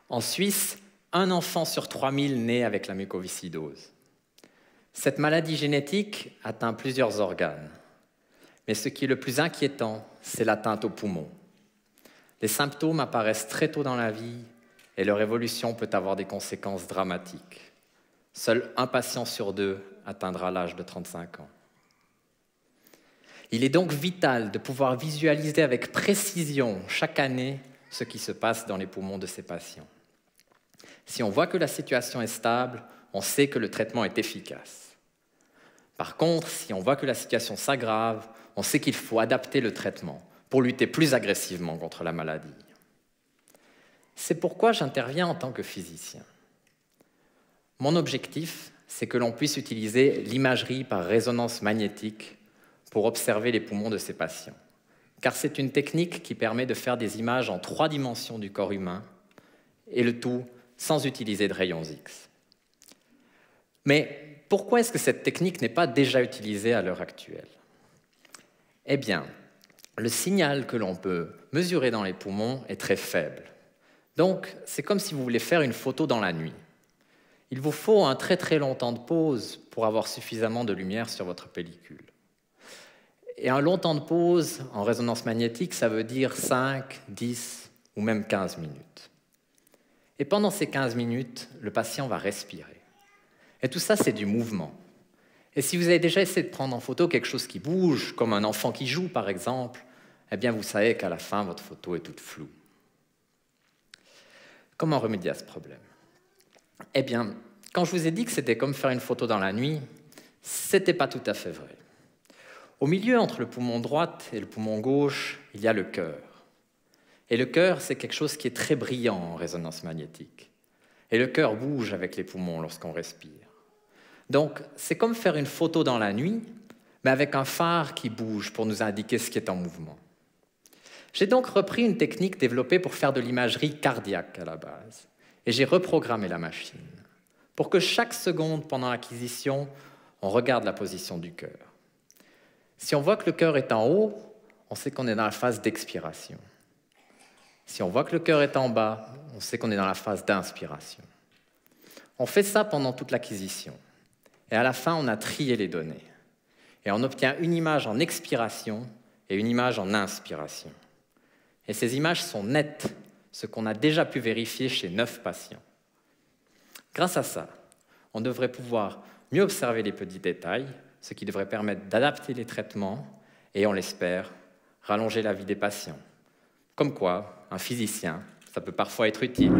En Suisse, un enfant sur 3000 naît avec la mucoviscidose. Cette maladie génétique atteint plusieurs organes. Mais ce qui est le plus inquiétant, c'est l'atteinte aux poumons. Les symptômes apparaissent très tôt dans la vie et leur évolution peut avoir des conséquences dramatiques. Seul un patient sur 2 atteindra l'âge de 35 ans. Il est donc vital de pouvoir visualiser avec précision chaque année ce qui se passe dans les poumons de ces patients. Si on voit que la situation est stable, on sait que le traitement est efficace. Par contre, si on voit que la situation s'aggrave, on sait qu'il faut adapter le traitement pour lutter plus agressivement contre la maladie. C'est pourquoi j'interviens en tant que physicien. Mon objectif, c'est que l'on puisse utiliser l'imagerie par résonance magnétique pour observer les poumons de ces patients, car c'est une technique qui permet de faire des images en 3 dimensions du corps humain, et le tout sans utiliser de rayons X. Mais pourquoi est-ce que cette technique n'est pas déjà utilisée à l'heure actuelle? Eh bien, le signal que l'on peut mesurer dans les poumons est très faible. Donc, c'est comme si vous voulez faire une photo dans la nuit. Il vous faut un très très long temps de pause pour avoir suffisamment de lumière sur votre pellicule. Et un long temps de pause en résonance magnétique, ça veut dire 5, 10 ou même 15 minutes. Et pendant ces 15 minutes, le patient va respirer. Et tout ça, c'est du mouvement. Et si vous avez déjà essayé de prendre en photo quelque chose qui bouge, comme un enfant qui joue par exemple, eh bien vous savez qu'à la fin, votre photo est toute floue. Comment remédier à ce problème? Eh bien, quand je vous ai dit que c'était comme faire une photo dans la nuit, ce n'était pas tout à fait vrai. Au milieu, entre le poumon droit et le poumon gauche, il y a le cœur. Et le cœur, c'est quelque chose qui est très brillant en résonance magnétique. Et le cœur bouge avec les poumons lorsqu'on respire. Donc, c'est comme faire une photo dans la nuit, mais avec un phare qui bouge pour nous indiquer ce qui est en mouvement. J'ai donc repris une technique développée pour faire de l'imagerie cardiaque à la base. Et j'ai reprogrammé la machine pour que chaque seconde pendant l'acquisition, on regarde la position du cœur. Si on voit que le cœur est en haut, on sait qu'on est dans la phase d'expiration. Si on voit que le cœur est en bas, on sait qu'on est dans la phase d'inspiration. On fait ça pendant toute l'acquisition. Et à la fin, on a trié les données. Et on obtient une image en expiration et une image en inspiration. Et ces images sont nettes, ce qu'on a déjà pu vérifier chez 9 patients. Grâce à ça, on devrait pouvoir mieux observer les petits détails, ce qui devrait permettre d'adapter les traitements et, on l'espère, rallonger la vie des patients. Comme quoi, un physicien, ça peut parfois être utile.